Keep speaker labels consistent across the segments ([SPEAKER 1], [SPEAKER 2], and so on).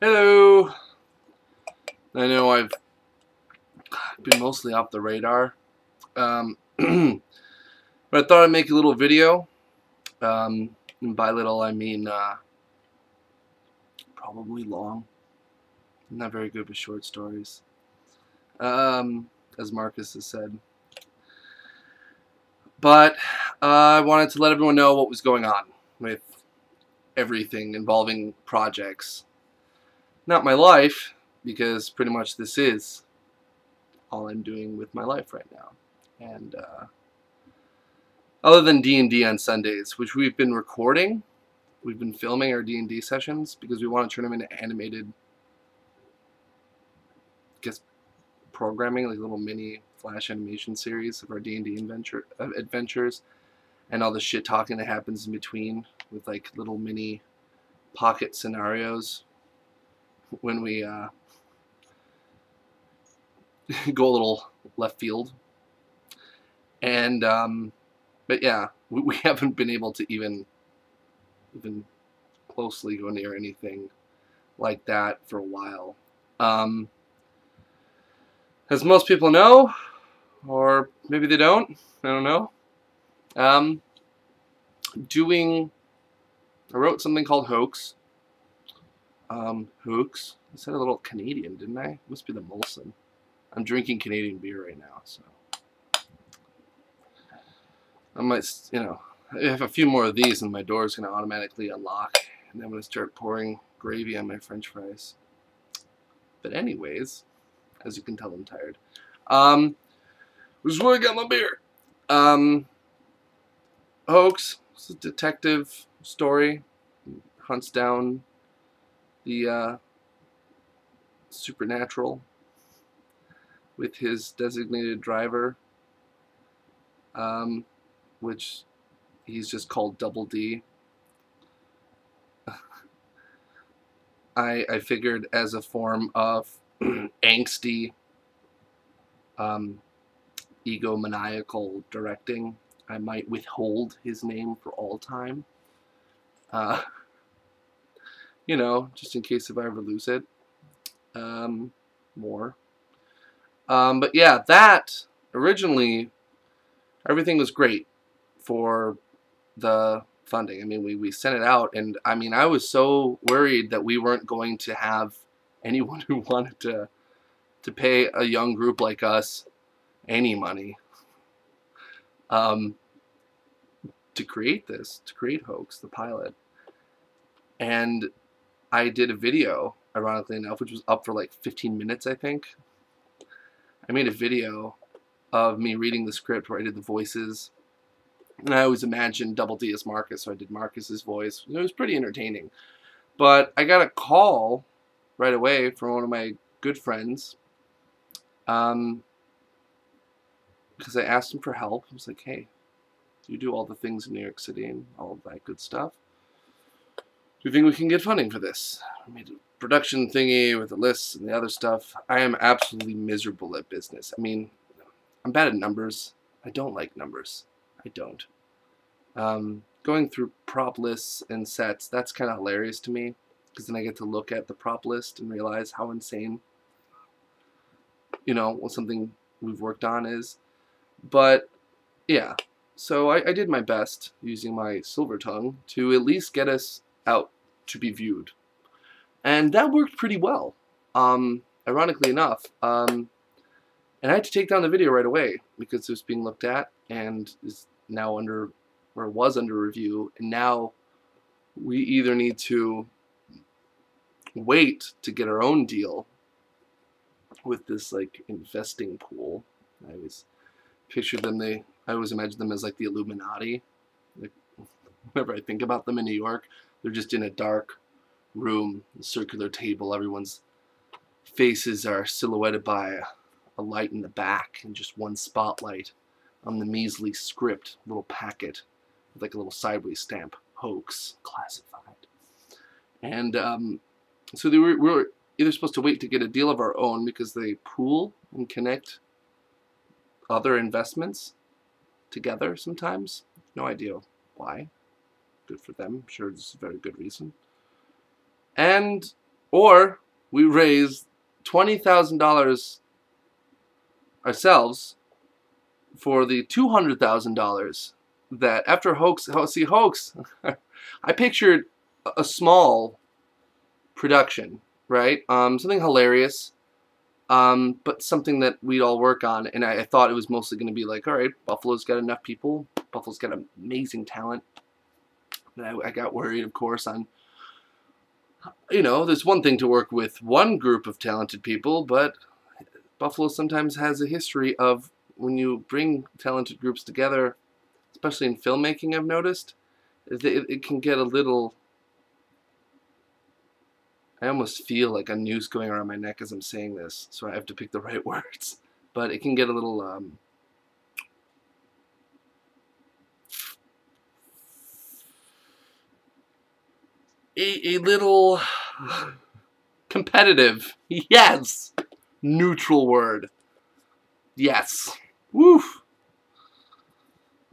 [SPEAKER 1] Hello! I know I've been mostly off the radar, but I thought I'd make a little video. And by little, I mean probably long. I'm not very good with short stories, as Marcus has said. But I wanted to let everyone know what was going on with everything involving projects. Not my life, because pretty much this is all I'm doing with my life right now. And other than D&D on Sundays, which we've been recording, we've been filming our D&D sessions because we want to turn them into animated, I guess, programming, like a little mini flash animation series of our D&D adventures, and all the shit talking that happens in between with like little mini pocket scenarios when we go a little left field. And but yeah, we haven't been able to even closely go near anything like that for a while. As most people know, or maybe they don't, I don't know. I wrote something called Hoax. Hoax. I said a little Canadian, didn't I? Must be the Molson. I'm drinking Canadian beer right now, so I might, I have a few more of these and my door is going to automatically unlock, and I'm going to start pouring gravy on my french fries. But anyways, as you can tell, I'm tired. This is where I got my beer. Hoax. It's a detective story. Hunts down the supernatural with his designated driver, which he's just called Double D. I figured as a form of angsty, egomaniacal directing, I might withhold his name for all time. You know, just in case if I ever lose it. More. But yeah, that originally, everything was great for the funding. I mean, we sent it out, and I mean, I was so worried that we weren't going to have anyone who wanted to pay a young group like us any money to create Hoax, the pilot. And I did a video, ironically enough, which was up for like 15 minutes, I think. I made a video of me reading the script where I did the voices. And I always imagined Double D as Marcus, so I did Marcus's voice. It was pretty entertaining. But I got a call right away from one of my good friends, because I asked him for help. I was like, hey, you do all the things in New York City and all of that good stuff. Do you think we can get funding for this? I made a production thingy with the lists and the other stuff. I am absolutely miserable at business. I mean, I'm bad at numbers. I don't like numbers. I don't. Going through prop lists and sets, that's kind of hilarious to me, because then I get to look at the prop list and realize how insane, what something we've worked on is. But yeah, so I did my best using my silver tongue to at least get us out to be viewed, and that worked pretty well, ironically enough. And I had to take down the video right away because it was being looked at and is now under, or was under review, and now we either need to wait to get our own deal with this like investing pool. I always pictured them, I always imagine them as like the Illuminati. Like, whenever I think about them in New York, they're just in a dark room, a circular table, everyone's faces are silhouetted by a light in the back and just one spotlight on the measly script, little packet with like a little sideways stamp, Hoax, classified. And so we were either supposed to wait to get a deal of our own because they pool and connect other investments together sometimes. No idea why. Good for them. I'm sure this is a very good reason. And or we raise $20,000 ourselves for the $200,000 that after Hoax, see Hoax, I pictured a small production, right? Something hilarious, but something that we'd all work on. And I thought it was mostly going to be like, all right, Buffalo's got enough people. Buffalo's got amazing talent. And I got worried, of course, on, you know, there's one thing to work with one group of talented people, but Buffalo sometimes has a history of when you bring talented groups together, especially in filmmaking, I've noticed, it can get a little... I almost feel like a noose going around my neck as I'm saying this, so I have to pick the right words. But it can get a little... a little competitive. Yes! Neutral word. Yes. Woof.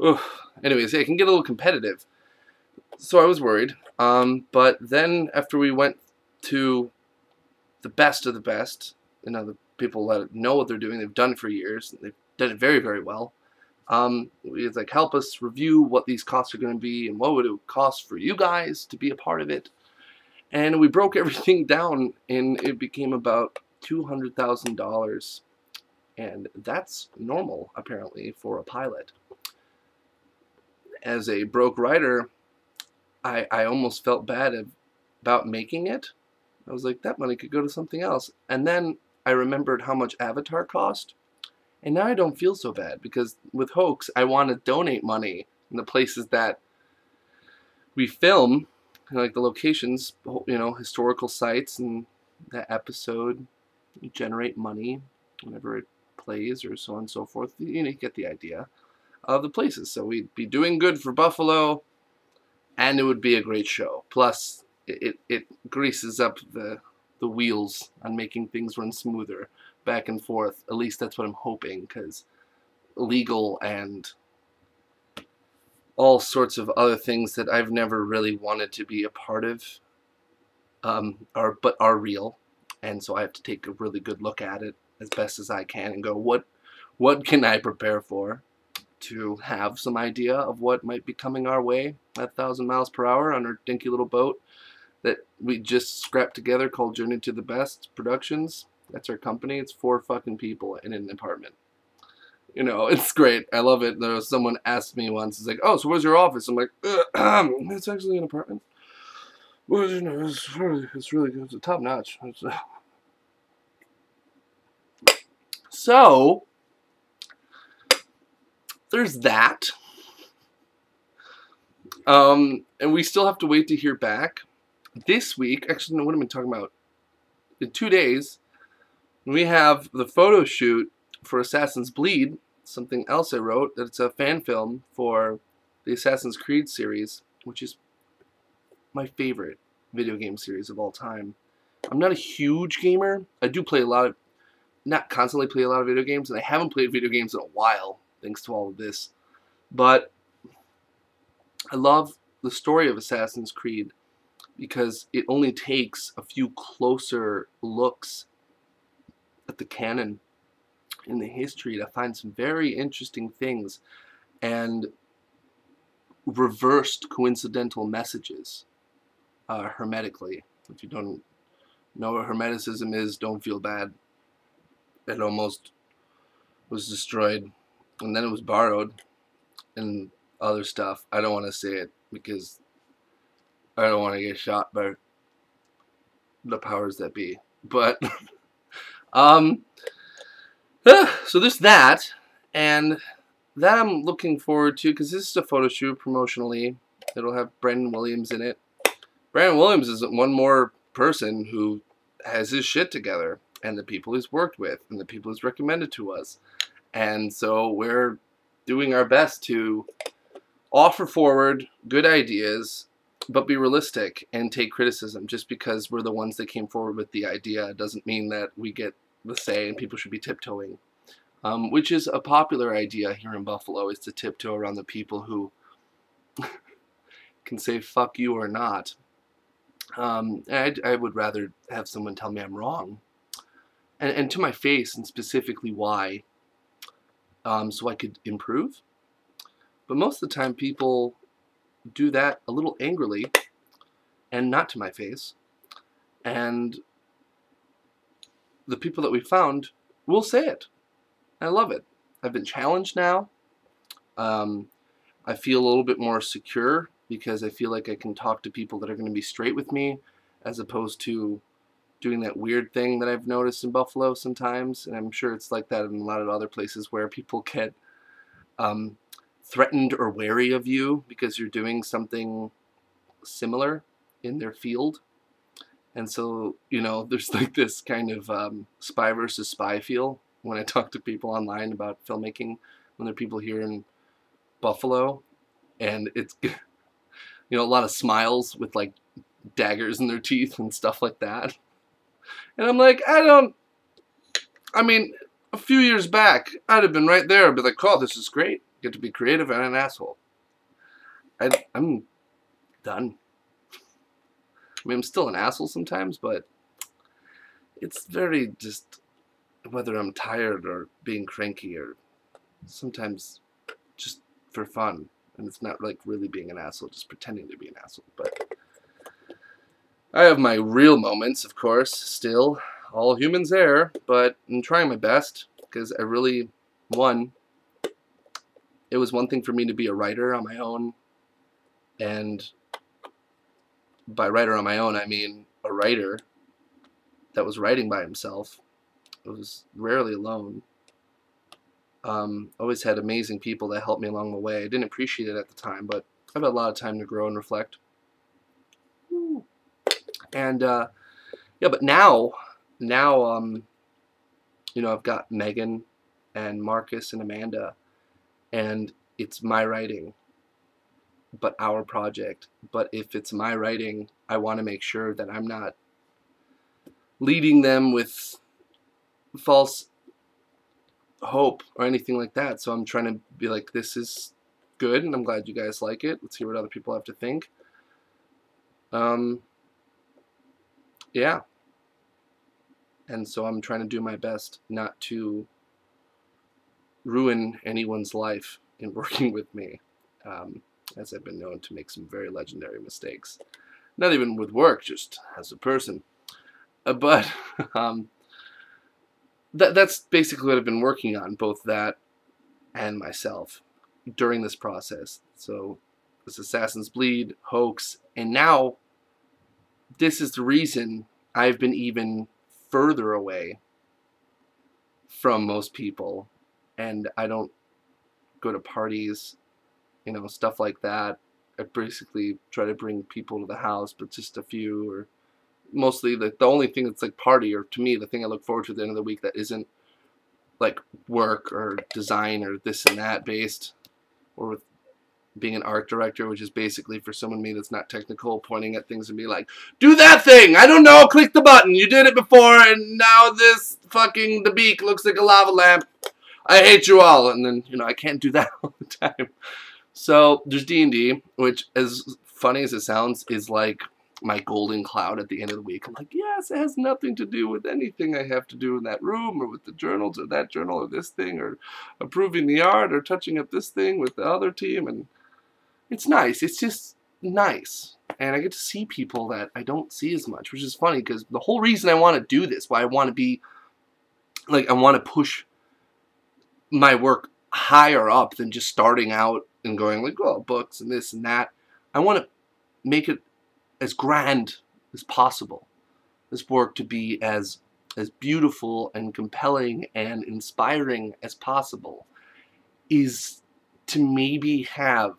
[SPEAKER 1] Oof. Anyways, it can get a little competitive. So I was worried. But then after we went to the best of the best, you know, the people that know what they're doing, they've done it for years, they've done it very, very well. It's like, help us review what these costs are going to be and what would it cost for you guys to be a part of it. And we broke everything down, and it became about $200,000. And that's normal, apparently, for a pilot. As a broke writer, I almost felt bad about making it. I was like, that money could go to something else. And then I remembered how much Avatar cost. And now I don't feel so bad, because with Hoax, I want to donate money in the places that we film, like the locations, you know, historical sites, and that episode generate money whenever it plays, or so on and so forth. You know, you get the idea of the places. So we'd be doing good for Buffalo, and it would be a great show. Plus, it greases up the wheels on making things run smoother back and forth. At least that's what I'm hoping, because legal and all sorts of other things that I've never really wanted to be a part of are real. And so I have to take a really good look at it as best as I can and go, what can I prepare for, to have some idea of what might be coming our way at 1,000 miles per hour on our dinky little boat that we just scrapped together called Journey to the Best Productions. That's our company. It's 4 fucking people in an apartment. You know, it's great. I love it. There was someone asked me once, it's like, oh, so where's your office? I'm like, it's actually an apartment. Well, you know, it's really good. It's top notch. So, there's that. And we still have to wait to hear back. This week, actually, no, what am I talking about? In 2 days, we have the photo shoot for Assassin's Bleed, something else I wrote. It's a fan film for the Assassin's Creed series, which is my favorite video game series of all time. I'm not a huge gamer. I do play a lot of, not constantly play a lot of video games, and I haven't played video games in a while, thanks to all of this. But I love the story of Assassin's Creed because it only takes a few closer looks at the canon in the history to find some very interesting things and reversed coincidental messages hermetically. If you don't know what Hermeticism is, don't feel bad. It almost was destroyed, and then it was borrowed and other stuff. I don't want to say it because I don't want to get shot by the powers that be. But so there's that, and that I'm looking forward to, because this is a photo shoot promotionally. It'll have Brandon Williams in it. Brandon Williams is one more person who has his shit together, and the people he's worked with, and the people he's recommended to us. And so we're doing our best to offer forward good ideas, but be realistic and take criticism. Just because we're the ones that came forward with the idea doesn't mean that we get the say and people should be tiptoeing. Which is a popular idea here in Buffalo, is to tiptoe around the people who can say fuck you or not. I would rather have someone tell me I'm wrong, and to my face, and specifically why, so I could improve. But most of the time, people do that a little angrily and not to my face. And the people that we found will say it. I love it. I've been challenged now. I feel a little bit more secure because I feel like I can talk to people that are going to be straight with me, as opposed to doing that weird thing that I've noticed in Buffalo sometimes, and I'm sure it's like that in a lot of other places where people get threatened or wary of you because you're doing something similar in their field. And so, you know, there's like this kind of spy versus spy feel when I talk to people online about filmmaking, when there are people here in Buffalo, and it's, you know, a lot of smiles with like daggers in their teeth and stuff like that. And I'm like, I mean, a few years back, I'd have been right there. I'd be like, oh, this is great. Get to be creative and an asshole. I'm done. I mean, I'm still an asshole sometimes, but it's very just whether I'm tired or being cranky or sometimes just for fun. And it's not like really being an asshole, just pretending to be an asshole. But I have my real moments, of course, still. All humans there, but I'm trying my best because I really, it was one thing for me to be a writer on my own, and by writer on my own, I mean a writer that was writing by himself. It was rarely alone. Always had amazing people that helped me along the way. I didn't appreciate it at the time, but I've had a lot of time to grow and reflect. And yeah, but now, you know, I've got Megan and Marcus and Amanda, and it's my writing, but our project. But if it's my writing, I want to make sure that I'm not leading them with false hope or anything like that. So I'm trying to be like, this is good, and I'm glad you guys like it. Let's hear what other people have to think. Yeah. And so I'm trying to do my best not to ruin anyone's life in working with me, as I've been known to make some very legendary mistakes. Not even with work, just as a person. But that's basically what I've been working on, both that and myself, during this process. So this Assassin's Bleed, Hoax, and now this is the reason I've been even further away from most people, and I don't go to parties, you know, stuff like that. I basically try to bring people to the house, but just a few, or mostly the only thing that's like party, or to me the thing I look forward to at the end of the week that isn't like work or design or this and that based, or with being an art director, which is basically for someone me that's not technical, pointing at things and be like, do that thing, I don't know, click the button, you did it before and now this fucking, the beak looks like a lava lamp, I hate you all. And then, you know, I can't do that all the time. So there's D&D, which, as funny as it sounds, is like my golden cloud at the end of the week. I'm like, yes, it has nothing to do with anything I have to do in that room, or with the journals, or that journal, or this thing, or approving the art, or touching up this thing with the other team. And it's nice. It's just nice. And I get to see people that I don't see as much, which is funny, because the whole reason I want to do this, why I want to be, like, I want to push my work higher up than just starting out and going like, oh, books and this and that. I want to make it as grand as possible. This work to be as beautiful and compelling and inspiring as possible, is to maybe have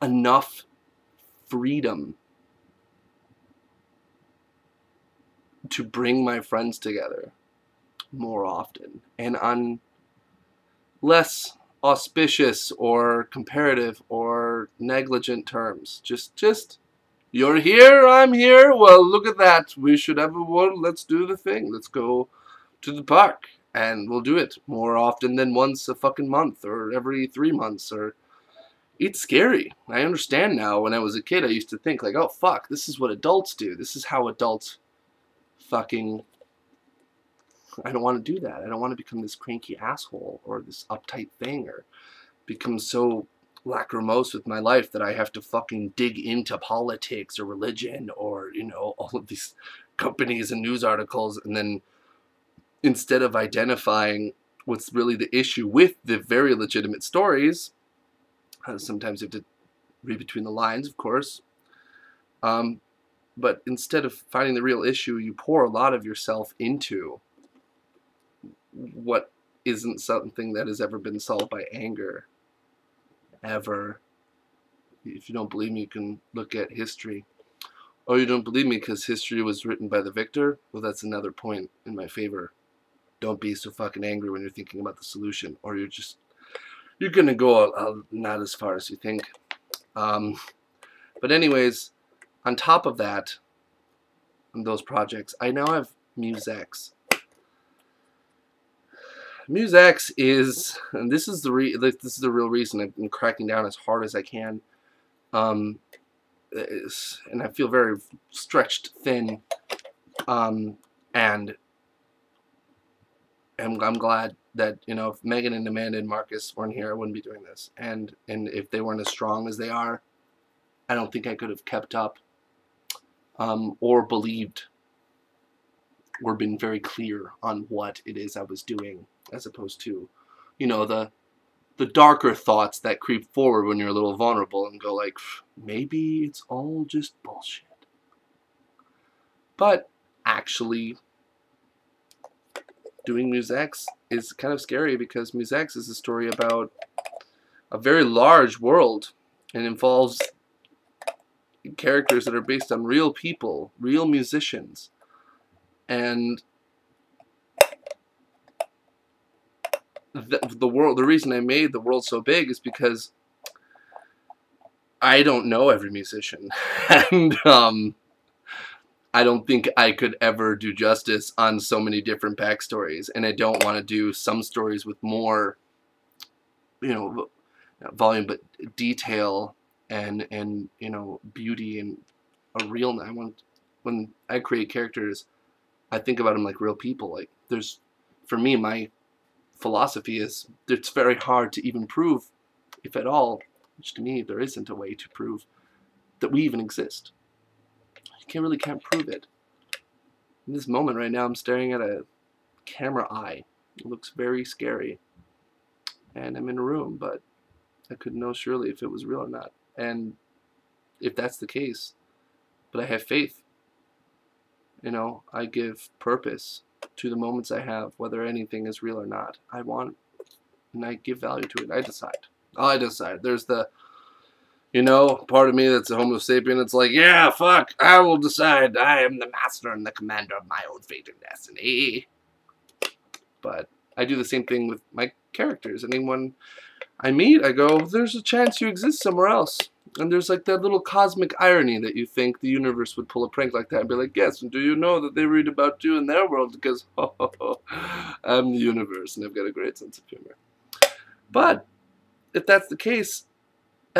[SPEAKER 1] enough freedom to bring my friends together more often and on less auspicious or comparative or negligent terms. Just you're here, I'm here, well, look at that, we should have a one, let's do the thing, let's go to the park, and we'll do it more often than once a fucking month, or every 3 months, or, it's scary. I understand now. When I was a kid, I used to think like, oh fuck, this is what adults do. This is how adults fucking... I don't want to do that. I don't want to become this cranky asshole or this uptight thing or become so lachrymose with my life that I have to fucking dig into politics or religion or, you know, all of these companies and news articles, and then instead of identifying what's really the issue with the very legitimate stories, sometimes you have to read between the lines, of course, but instead of finding the real issue, you pour a lot of yourself into what isn't something that has ever been solved by anger, ever. If you don't believe me, you can look at history. Oh, you don't believe me because history was written by the victor? Well, that's another point in my favor. Don't be so fucking angry when you're thinking about the solution, or you're gonna go not as far as you think. But anyways, on top of that, on those projects, I now have MuseX. MuseX is, and this is the real reason I've been cracking down as hard as I can, and I feel very stretched thin, and I'm glad that, you know, if Megan and Amanda and Marcus weren't here, I wouldn't be doing this, and if they weren't as strong as they are, I don't think I could have kept up, or believed, or been very clear on what it is I was doing, as opposed to, you know, the darker thoughts that creep forward when you're a little vulnerable and go like, maybe it's all just bullshit. But actually, doing MuseX is kind of scary, because MuseX is a story about a very large world and involves characters that are based on real people, real musicians. And the reason I made the world so big is because I don't know every musician, and I don't think I could ever do justice on so many different backstories, and I don't want to do some stories with more, you know, volume, but detail and you know, beauty and a real. When I create characters, I think about them like real people. Like, for me, my philosophy is it's very hard to even prove, if at all, which to me there isn't a way to prove that we even exist. You can't prove it. In this moment right now, I'm staring at a camera eye. It looks very scary, and I'm in a room, but I couldn't know surely if it was real or not. And if that's the case, but I have faith. You know, I give purpose to the moments I have, whether anything is real or not. I want, and I give value to it. I decide. I decide. There's the, you know, part of me that's a homo sapien. It's like, yeah, fuck, I will decide. I am the master and the commander of my own fate and destiny. But I do the same thing with my characters. Anyone I meet, I go, there's a chance you exist somewhere else. And there's like that little cosmic irony that you think the universe would pull a prank like that and be like, yes, and do you know that they read about you in their world? Because, I'm the universe and I've got a great sense of humor. But if that's the case,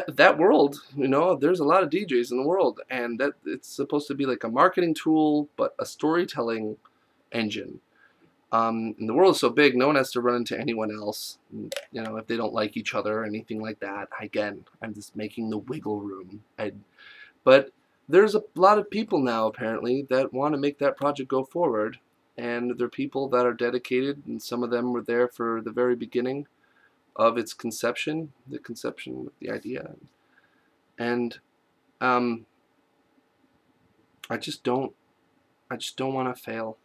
[SPEAKER 1] that world, you know, there's a lot of DJs in the world, and that it's supposed to be like a marketing tool, but a storytelling engine. And the world is so big, no one has to run into anyone else, you know, if they don't like each other or anything like that. Again, I'm just making the wiggle room. But there's a lot of people now, apparently, that want to make that project go forward. And they're people that are dedicated, and some of them were there for the very beginning of its conception, the conception of the idea. And I just don't want to fail.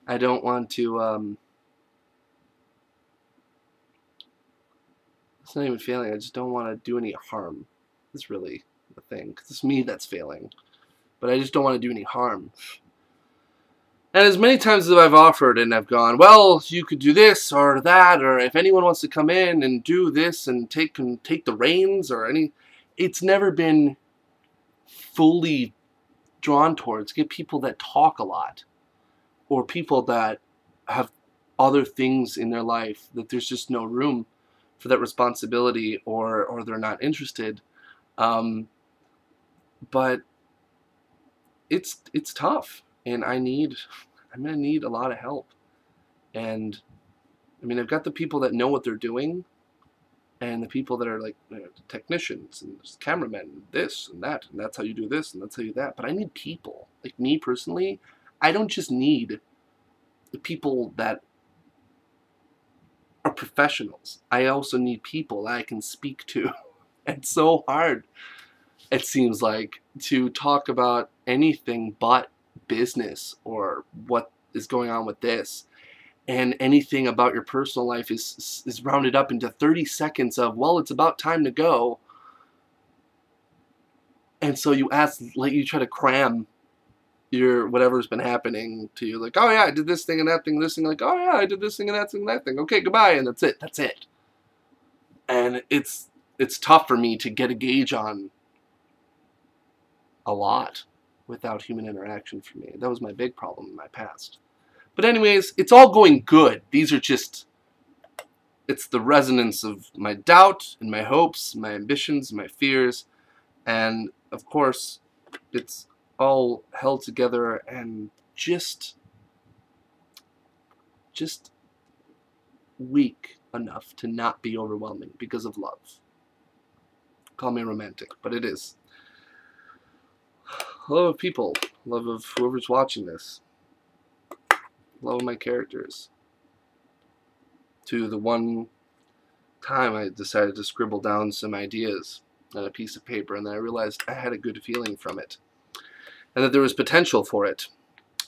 [SPEAKER 1] I don't want to, it's not even failing, I just don't want to do any harm. That's really the thing, because it's me that's failing. But I just don't want to do any harm. And as many times as I've offered and I've gone, well, you could do this or that, or if anyone wants to come in and do this and take the reins or any, it's never been fully drawn towards. Get people that talk a lot, or people that have other things in their life that there's just no room for that responsibility, or they're not interested. But it's tough, and I'm gonna need a lot of help. And I mean, I've got the people that know what they're doing, and the people that are like, technicians and cameramen, and this and that, and that's how you do this, and that's how you do that. But I need people. Like me personally, I don't just need the people that are professionals. I also need people that I can speak to. It's so hard, it seems like, to talk about anything but business or what is going on with this. And anything about your personal life is rounded up into 30 seconds of, well, it's about time to go. And so you try to cram your whatever's been happening to you. Like, oh yeah, I did this thing and that thing, this thing. Like, oh yeah, I did this thing and that thing and that thing. Okay, goodbye. And that's it. That's it. And it's tough for me to get a gauge on a lot without human interaction for me. That was my big problem in my past. But anyways, it's all going good. These are just, it's the resonance of my doubt and my hopes, my ambitions, my fears. And of course, it's all held together and just weak enough to not be overwhelming because of love. Call me romantic, but it is. Love of people, love of whoever's watching this, love of my characters. To the one time I decided to scribble down some ideas on a piece of paper, and then I realized I had a good feeling from it, and that there was potential for it,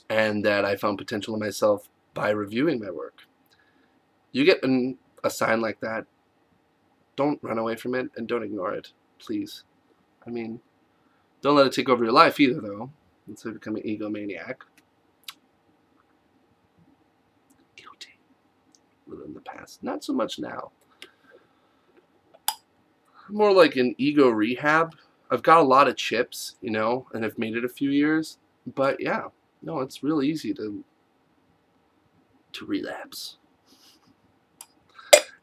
[SPEAKER 1] and that I found potential in myself by reviewing my work. You get a sign like that, don't run away from it, and don't ignore it, please. I mean, don't let it take over your life either, though. Instead of becoming an egomaniac. Guilty. Living in the past. Not so much now. More like an ego rehab. I've got a lot of chips, you know, and I've made it a few years. But yeah, no, it's real easy to relapse.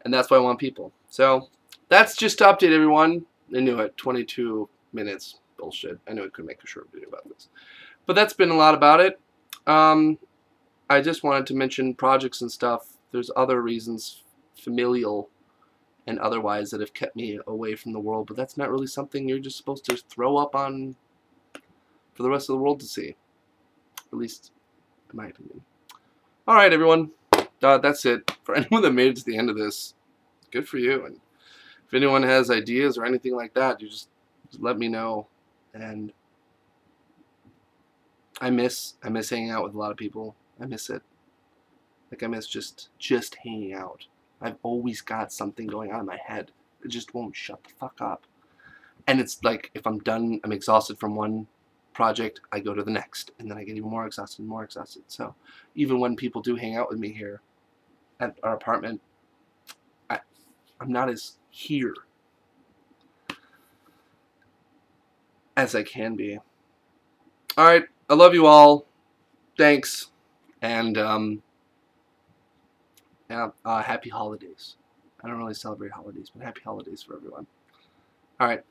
[SPEAKER 1] And that's why I want people. So that's just to update everyone. I knew it. 22 minutes. Bullshit. I knew I could make a short video about this. But that's been a lot about it. I just wanted to mention projects and stuff. There's other reasons, familial and otherwise, that have kept me away from the world. But that's not really something you're just supposed to throw up on for the rest of the world to see. At least, in my opinion. Alright, everyone. That's it. For anyone that made it to the end of this, good for you. And if anyone has ideas or anything like that, you just let me know. And I miss hanging out with a lot of people. I miss it. Like, I miss just hanging out. I've always got something going on in my head. It just won't shut the fuck up. And it's like, if I'm done, I'm exhausted from one project, I go to the next. And then I get even more exhausted and more exhausted. So even when people do hang out with me here at our apartment, I'm not as here as I can be. Alright, I love you all. Thanks. And, yeah, happy holidays. I don't really celebrate holidays, but happy holidays for everyone. Alright.